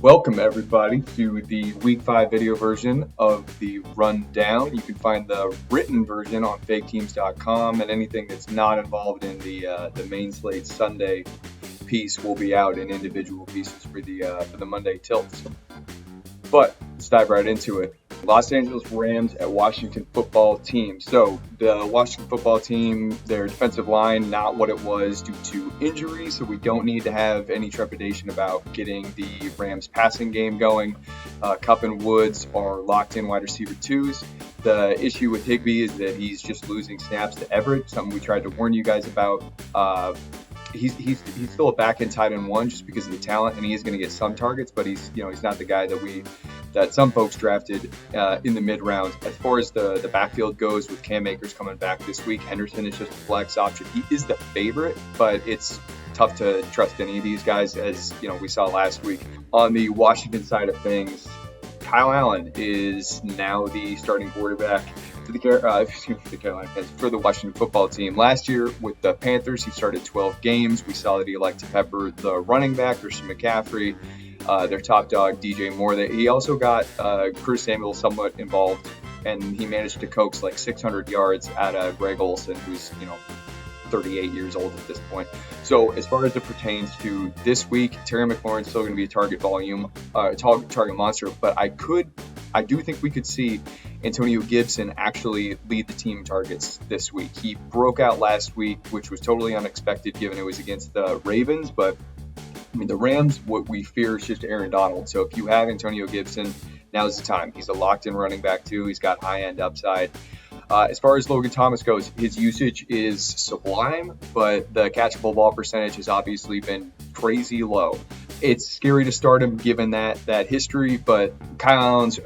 Welcome everybody to the Week 5 video version of the Rundown. You can find the written version on faketeams.com, and anything that's not involved in the main slate Sunday piece will be out in individual pieces for the Monday tilts. But let's dive right into it. Los Angeles Rams at Washington Football Team. So the Washington Football Team, their defensive line, not what it was due to injury, so we don't need to have any trepidation about getting the Rams passing game going. Kupp and Woods are locked in wide receiver twos. The issue with Higbee is that he's just losing snaps to Everett, something we tried to warn you guys about. He's still a back end tight end one just because of the talent, and he is going to get some targets, but he's not the guy that some folks drafted in the mid rounds. As far as the backfield goes, with Cam Akers coming back this week, Henderson is just a flex option. He is the favorite, but it's tough to trust any of these guys, as we saw last week. On the Washington side of things, Kyle Allen is now the starting quarterback for the Carolina Panthers, for the Washington Football Team. Last year with the Panthers, he started 12 games. We saw that he liked to pepper the running back, Christian McCaffrey, their top dog, DJ Moore. He also got Curtis Samuel somewhat involved, and he managed to coax like 600 yards out of Greg Olsen, who's 38 years old at this point. So as far as it pertains to this week, Terry McLaurin's still going to be a target monster, but I do think we could see Antonio Gibson actually lead the team targets this week. He broke out last week, which was totally unexpected given it was against the Ravens, but the Rams, what we fear is just Aaron Donald. So if you have Antonio Gibson, now's the time. He's a locked-in running back too. He's got high-end upside. As far as Logan Thomas goes, his usage is sublime, but the catchable ball percentage has obviously been crazy low. It's scary to start him given that history, but Kyle Allen's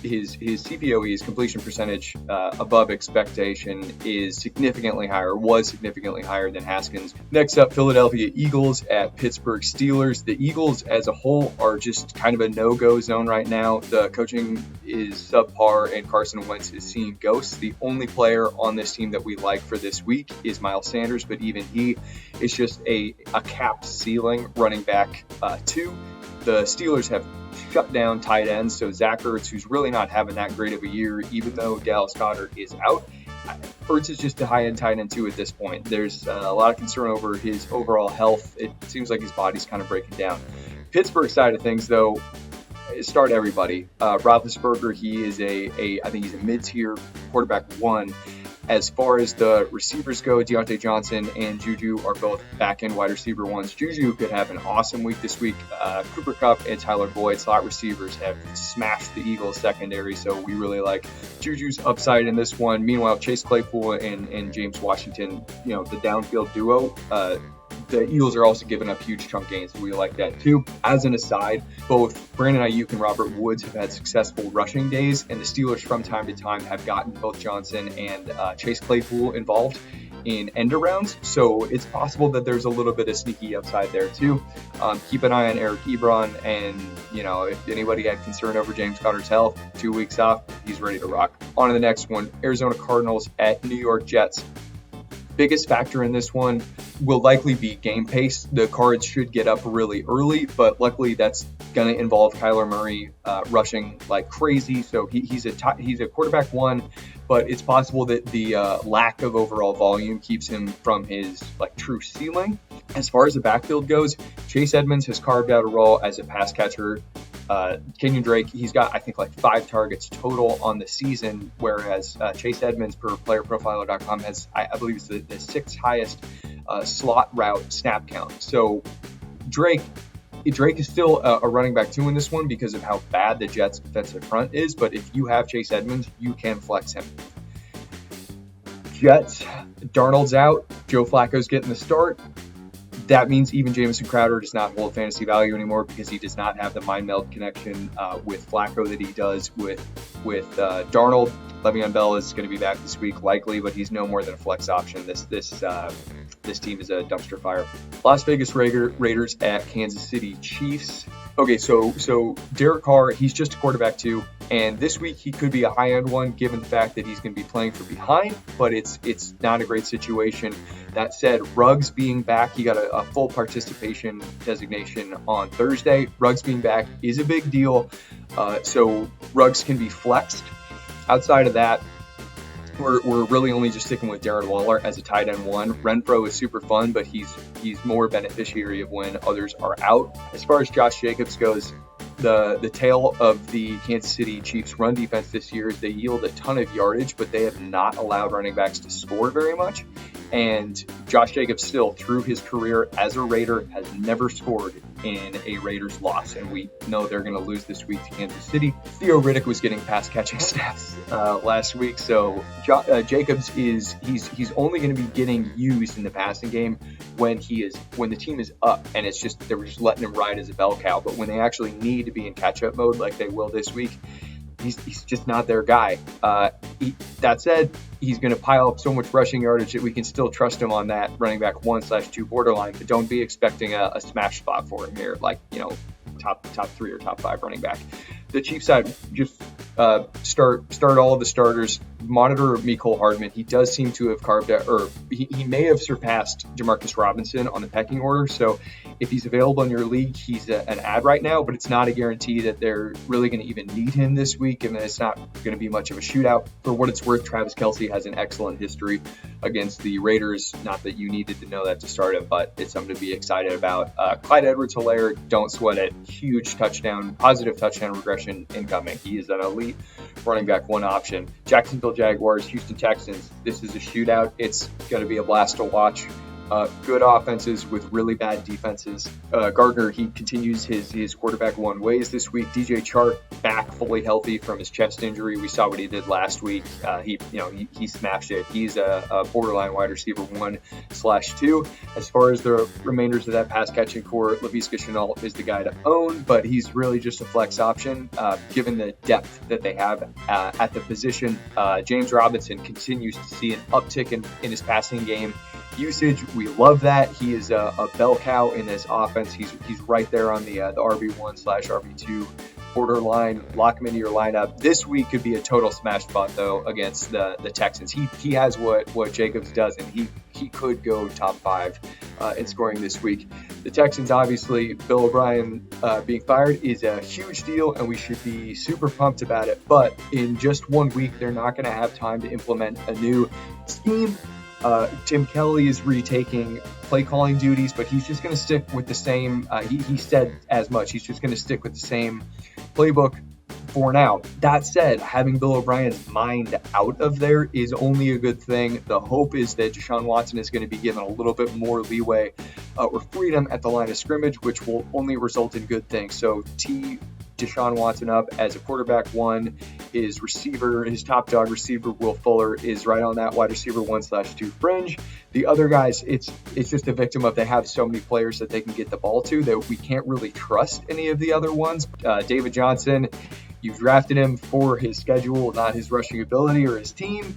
his CPOE, his completion percentage above expectation, was significantly higher than Haskins. Next up, Philadelphia Eagles at Pittsburgh Steelers. The Eagles as a whole are just kind of a no-go zone right now. The coaching is subpar, and Carson Wentz is seeing ghosts. The only player on this team that we like for this week is Miles Sanders, but even he is just a capped ceiling running back. The Steelers have shut down tight ends, so Zach Ertz, who's really not having that great of a year, even though Dallas Goedert is out. Ertz is just a high-end tight end too at this point. There's a lot of concern over his overall health. It seems like his body's kind of breaking down. Pittsburgh side of things, though, start everybody. Roethlisberger, he is I think he's a mid-tier quarterback one. As far as the receivers go, Deontay Johnson and Juju are both back-end wide receiver ones. Juju could have an awesome week this week. Cooper Kupp and Tyler Boyd, slot receivers, have smashed the Eagles secondary, so we really like Juju's upside in this one. Meanwhile, Chase Claypool and James Washington, the downfield duo, the Eagles are also giving up huge chunk gains, so we like that too. As an aside, both Brandon Ayuk and Robert Woods have had successful rushing days, and the Steelers from time to time have gotten both Johnson and Chase Claypool involved in end-arounds, so it's possible that there's a little bit of sneaky upside there too. Keep an eye on Eric Ebron, and if anybody had concern over James Conner's health, 2 weeks off, he's ready to rock. On to the next one, Arizona Cardinals at New York Jets. Biggest factor in this one will likely be game pace. The Cards should get up really early, but luckily that's going to involve Kyler Murray rushing like crazy. So he's a quarterback one, but it's possible that the lack of overall volume keeps him from his true ceiling. As far as the backfield goes, Chase Edmonds has carved out a role as a pass catcher. Kenyon Drake, he's got, I think, 5 targets total on the season, whereas Chase Edmonds, per playerprofiler.com, has, I believe, it's the 6th highest slot route snap count. So Drake is still a running back 2 in this one because of how bad the Jets' defensive front is, but if you have Chase Edmonds, you can flex him. Jets, Darnold's out, Joe Flacco's getting the start. That means even Jamison Crowder does not hold fantasy value anymore because he does not have the mind meld connection with Flacco that he does with Darnold. Le'Veon Bell is going to be back this week likely, but he's no more than a flex option. This team is a dumpster fire. Las Vegas Raiders at Kansas City Chiefs. Okay, so Derek Carr, he's just a quarterback 2. And this week he could be a high-end one given the fact that he's going to be playing from behind, but it's not a great situation. That said, Ruggs being back, he got a full participation designation on Thursday. Ruggs being back is a big deal, so Ruggs can be flexed. Outside of that, we're really only just sticking with Darren Waller as a tight end one. Renfro is super fun, but he's more beneficiary of when others are out. As far as Josh Jacobs goes, the tale of the Kansas City Chiefs run defense this year is they yield a ton of yardage, but they have not allowed running backs to score very much. And Josh Jacobs still, through his career as a Raider, has never scored in a Raiders loss. And we know they're going to lose this week to Kansas City. Theo Riddick was getting pass catching stats last week. So Jacobs he's only going to be getting used in the passing game when the team is up. And it's just, they were just letting him ride as a bell cow. But when they actually need to be in catch up mode like they will this week, he's just not their guy. That said, he's going to pile up so much rushing yardage that we can still trust him on that running back 1/2 borderline, but don't be expecting a smash spot for him here, like, top 3 or top 5 running back. The Chiefs side, just start all of the starters. Monitor Mecole Hardman. He does seem to have carved out, or he may have surpassed Demarcus Robinson on the pecking order. So if he's available in your league, he's an ad right now, but it's not a guarantee that they're really going to even need him this week, and it's not going to be much of a shootout. For what it's worth, Travis Kelce has an excellent history against the Raiders. Not that you needed to know that to start him, but it's something to be excited about. Clyde Edwards-Helaire, don't sweat it. Huge positive touchdown regression incoming. He is an elite running back one option. Jacksonville Jaguars, Houston Texans. This is a shootout. It's going to be a blast to watch. Good offenses with really bad defenses. Gardner, he continues his quarterback one ways this week. DJ Chark back fully healthy from his chest injury. We saw what he did last week. He smashed it. He's a borderline wide receiver 1/2. As far as the remainders of that pass catching core, Laviska Shenault is the guy to own, but he's really just a flex option given the depth that they have at the position. James Robinson continues to see an uptick in his passing game usage. We love that. He is a bell cow in this offense. He's right there on the RB1/RB2 borderline. Lock him into your lineup. This week could be a total smash spot though against the Texans. He has what Jacobs does, and he could go top 5 in scoring this week. The Texans, obviously, Bill O'Brien being fired is a huge deal, and we should be super pumped about it. But in just 1 week, they're not going to have time to implement a new scheme. Tim Kelly is retaking play calling duties, but he's just going to stick with the same. He said as much. He's just going to stick with the same playbook for now. That said, having Bill O'Brien's mind out of there is only a good thing. The hope is that Deshaun Watson is going to be given a little bit more leeway or freedom at the line of scrimmage, which will only result in good things. So Deshaun Watson up as a quarterback one. His top dog receiver, Will Fuller, is right on that wide receiver 1/2 fringe. The other guys, it's just a victim of they have so many players that they can get the ball to that we can't really trust any of the other ones. David Johnson, you drafted him for his schedule, not his rushing ability or his team.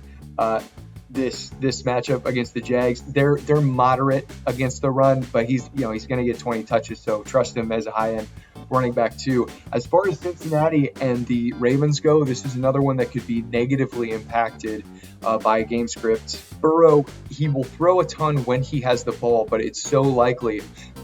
This matchup against the Jags, they're moderate against the run, but he's going to get 20 touches, so trust him as a high-end running back too. As far as Cincinnati and the Ravens go, this is another one that could be negatively impacted by game script. Burrow, he will throw a ton when he has the ball, but it's so likely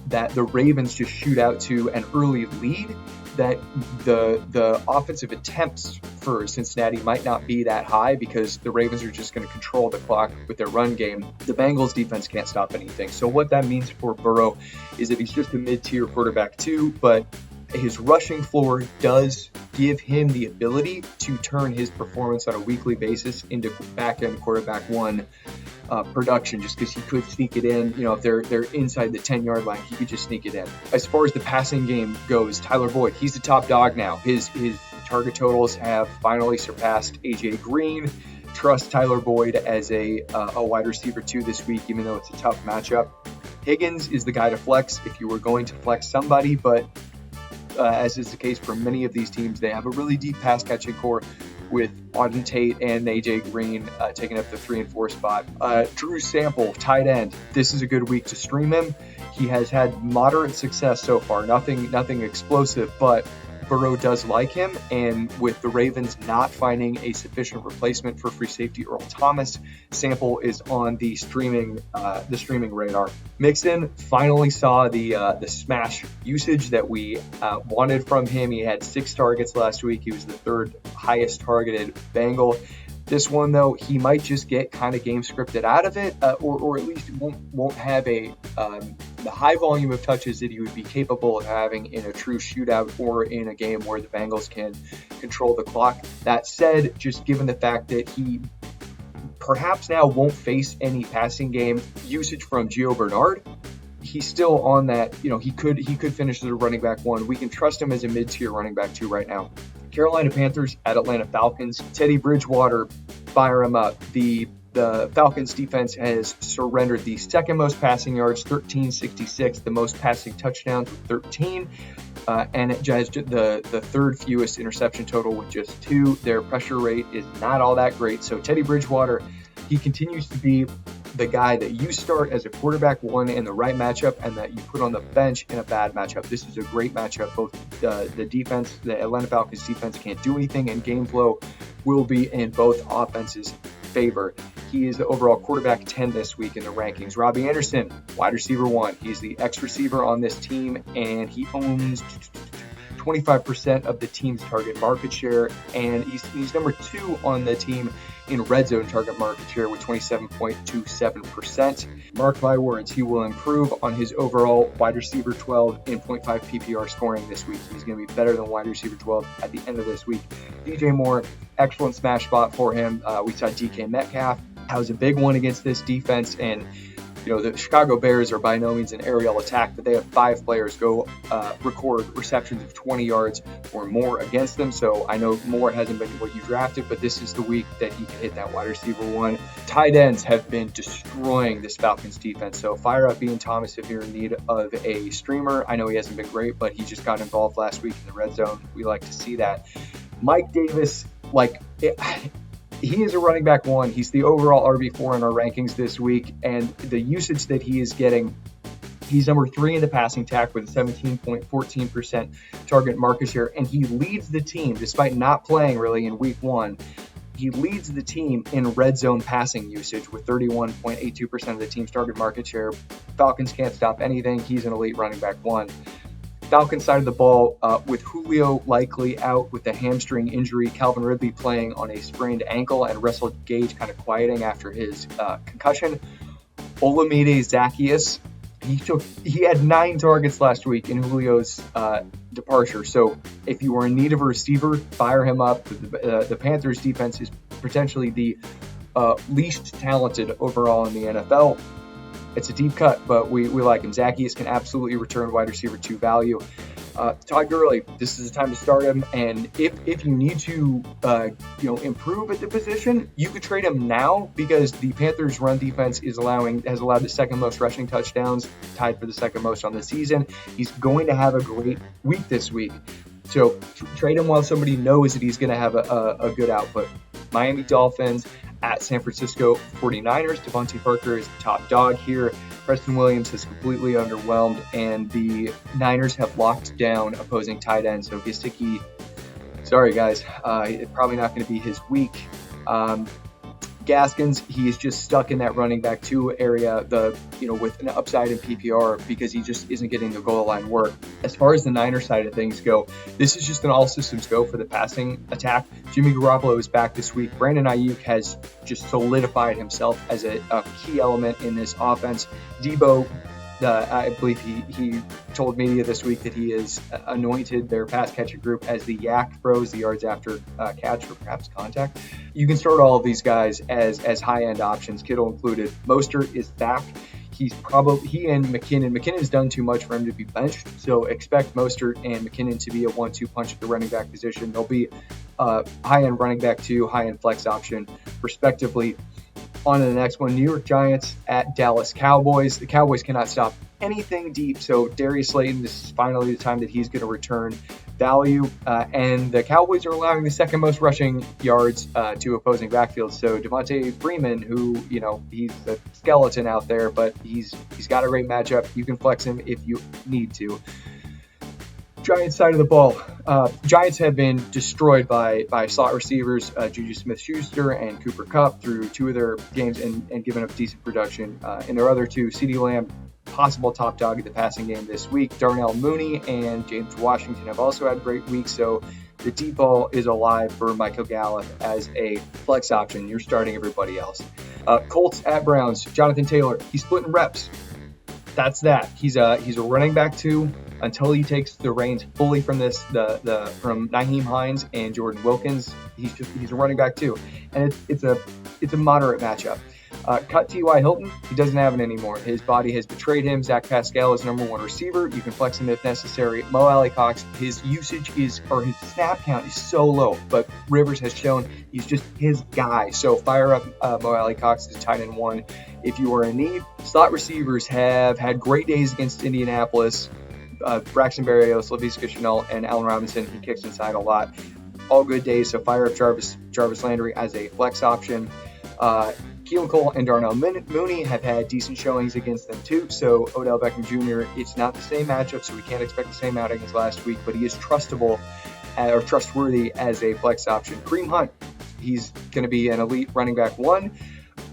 that the Ravens just shoot out to an early lead that the offensive attempts for Cincinnati might not be that high because the Ravens are just going to control the clock with their run game. The Bengals defense can't stop anything. So what that means for Burrow is that he's just a mid-tier quarterback too, but his rushing floor does give him the ability to turn his performance on a weekly basis into back-end quarterback one production, just because he could sneak it in. If they're inside the 10-yard line, he could just sneak it in. As far as the passing game goes, Tyler Boyd, he's the top dog now. His target totals have finally surpassed AJ Green. Trust Tyler Boyd as a wide receiver 2 this week, even though it's a tough matchup. Higgins is the guy to flex if you were going to flex somebody, but as is the case for many of these teams, they have a really deep pass catching core with Auden Tate and AJ Green taking up the 3 and 4 spot. Drew Sample, tight end. This is a good week to stream him. He has had moderate success so far, nothing explosive, but Burrow does like him, and with the Ravens not finding a sufficient replacement for free safety Earl Thomas, Sample is on the streaming radar. Mixon finally saw the smash usage that we wanted from him. He had 6 targets last week. He was the 3rd highest targeted Bengal. This one, though, he might just get kind of game scripted out of it, or at least won't have the high volume of touches that he would be capable of having in a true shootout or in a game where the Bengals can control the clock. That said, just given the fact that he perhaps now won't face any passing game usage from Gio Bernard, he's still on that. He could finish as a running back 1. We can trust him as a mid-tier running back 2 right now. Carolina Panthers at Atlanta Falcons. Teddy Bridgewater, fire him up. The Falcons defense has surrendered the 2nd most passing yards, 1366, the most passing touchdowns with 13, and it has the 3rd fewest interception total with just 2. Their pressure rate is not all that great. So Teddy Bridgewater, he continues to be the guy that you start as a quarterback 1 in the right matchup and that you put on the bench in a bad matchup. This is a great matchup. Both the defense, the Atlanta Falcons defense can't do anything, and game flow will be in both offenses' favor. He is the overall quarterback 10 this week in the rankings. Robbie Anderson, wide receiver 1. He's the X receiver on this team, and he owns 25% of the team's target market share, and he's number 2 on the team in red zone target market share with 27.27%. Mark my words, he will improve on his overall wide receiver 12 in 0.5 PPR scoring this week. He's going to be better than wide receiver 12 at the end of this week. DJ Moore, excellent smash spot for him. We saw DK Metcalf. That was a big one against this defense, and the Chicago Bears are by no means an aerial attack, but they have 5 players go record receptions of 20 yards or more against them. So I know Moore hasn't been what you drafted, but this is the week that he can hit that wide receiver 1. Tight ends have been destroying this Falcons defense. So fire up Ian Thomas if you're in need of a streamer. I know he hasn't been great, but he just got involved last week in the red zone. We like to see that. Mike Davis, he is a running back 1. He's the overall RB4 in our rankings this week, and the usage that he is getting, he's number 3 in the passing attack with a 17.14% target market share, and he leads the team, despite not playing really in week 1, he leads the team in red zone passing usage with 31.82% of the team's target market share. Falcons can't stop anything. He's an elite running back 1. Falcons side of the ball, with Julio likely out with a hamstring injury, Calvin Ridley playing on a sprained ankle, and Russell Gage kind of quieting after his concussion. Olamide Zaccheaus, he had 9 targets last week in Julio's departure. So if you were in need of a receiver, fire him up. The Panthers defense is potentially the least talented overall in the NFL. It's a deep cut, but we like him. Zaccheaus can absolutely return wide receiver 2 value. Todd Gurley, this is the time to start him. And if you need to, improve at the position, you could trade him now because the Panthers' run defense has allowed the 2nd most rushing touchdowns, tied for the 2nd most on the season. He's going to have a great week this week. So trade him while somebody knows that he's going to have a good output. Miami Dolphins at San Francisco 49ers. Davonte Parker is the top dog here. Preston Williams has completely underwhelmed, and the Niners have locked down opposing tight ends. So Gesicki, sorry guys, it's probably not going to be his week. Gaskins, he is just stuck in that running back 2 area, with an upside in PPR because he just isn't getting the goal line work. As far as the Niners side of things go, this is just an all systems go for the passing attack. Jimmy Garoppolo is back this week. Brandon Ayuk has just solidified himself as a key element in this offense. Debo, I believe he told media this week that he has anointed their pass catcher group as the Yak Bros, the yards after catch or perhaps contact. You can start all of these guys as high-end options, Kittle included. Mostert is back. He and McKinnon's done too much for him to be benched, so expect Mostert and McKinnon to be a 1-2 punch at the running back position. They'll be high-end running back 2, high-end flex option, respectively. On to the next one, New York Giants at Dallas Cowboys. The Cowboys cannot stop anything deep, so Darius Slayton, this is finally the time that he's going to return value. And the Cowboys are allowing the 2nd most rushing yards to opposing backfields. So Devontae Freeman, who, he's a skeleton out there, but he's got a great matchup. You can flex him if you need to. Giants side of the ball. Giants have been destroyed by slot receivers Juju Smith-Schuster and Cooper Kupp through 2 of their games and given up decent production. In their other 2, CeeDee Lamb, possible top dog at the passing game this week. Darnell Mooney and James Washington have also had great weeks, so the deep ball is alive for Michael Gallup as a flex option. You're starting everybody else. Colts at Browns. Jonathan Taylor, he's splitting reps. That's that. He's a running back 2 until he takes the reins fully from from Nyheim Hines and Jordan Wilkins. He's a running back 2, and it's a moderate matchup. Cut T.Y. Hilton, he doesn't have it anymore. His body has betrayed him. Zach Pascal is number 1 receiver. You can flex him if necessary. Mo Alley-Cox, his snap count is so low, but Rivers has shown he's just his guy. So fire up Mo Alley-Cox as a tight end 1 if you are in need. Slot receivers have had great days against Indianapolis. Braxton Berrios, Laviska Shenault, and Allen Robinson. He kicks inside a lot. All good days, so fire up Jarvis Landry as a flex option. Keelan Cole and Darnell Mooney have had decent showings against them too, so Odell Beckham Jr., it's not the same matchup, so we can't expect the same outing as last week, but he is trustworthy as a flex option. Kareem Hunt, he's going to be an elite running back 1.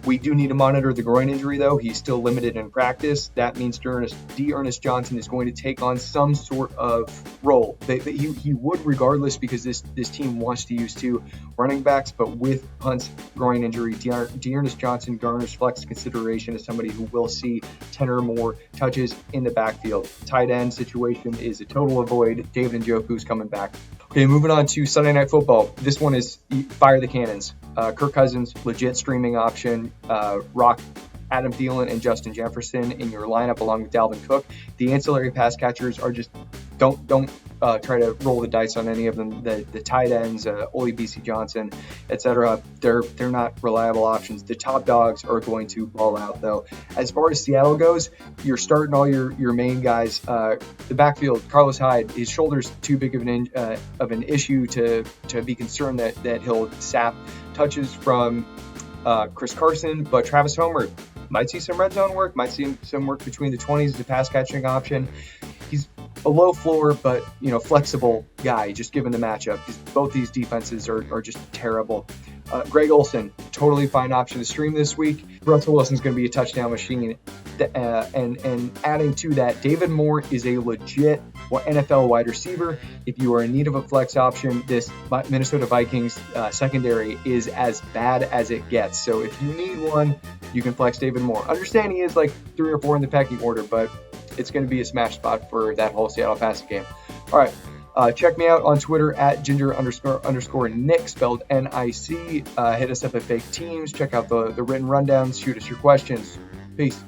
We do need to monitor the groin injury, though. He's still limited in practice. That means Ernest Johnson is going to take on some sort of role. He would regardless, because this team wants to use 2 running backs, but with Hunt's groin injury, Ernest Johnson garners flex consideration as somebody who will see 10 or more touches in the backfield. Tight end situation is a total avoid. David Njoku's coming back. Okay, moving on to Sunday Night Football. This one is fire the cannons. Kirk Cousins, legit streaming option. Rock Adam Thielen and Justin Jefferson in your lineup along with Dalvin Cook. The ancillary pass catchers are just don't try to roll the dice on any of them. The tight ends, Ole BC Johnson, etc. They're not reliable options. The top dogs are going to ball out though. As far as Seattle goes, you're starting all your main guys. The backfield, Carlos Hyde, his shoulder's too big of an issue to be concerned that he'll sap touches from Chris Carson, but Travis Homer might see some red zone work, might see some work between the 20s as a pass catching option. He's a low floor, but flexible guy, just given the matchup. Both these defenses are just terrible. Greg Olsen, totally fine option to stream this week. Russell Wilson's going to be a touchdown machine. And adding to that, David Moore is a legit NFL wide receiver. If you are in need of a flex option, this Minnesota Vikings secondary is as bad as it gets. So if you need one, you can flex David Moore. Understand he is like 3 or 4 in the pecking order, but it's going to be a smash spot for that whole Seattle passing game. All right. Check me out on Twitter at ginger__Nick, spelled NIC. Hit us up at Fake Teams. Check out the written rundowns. Shoot us your questions. Peace.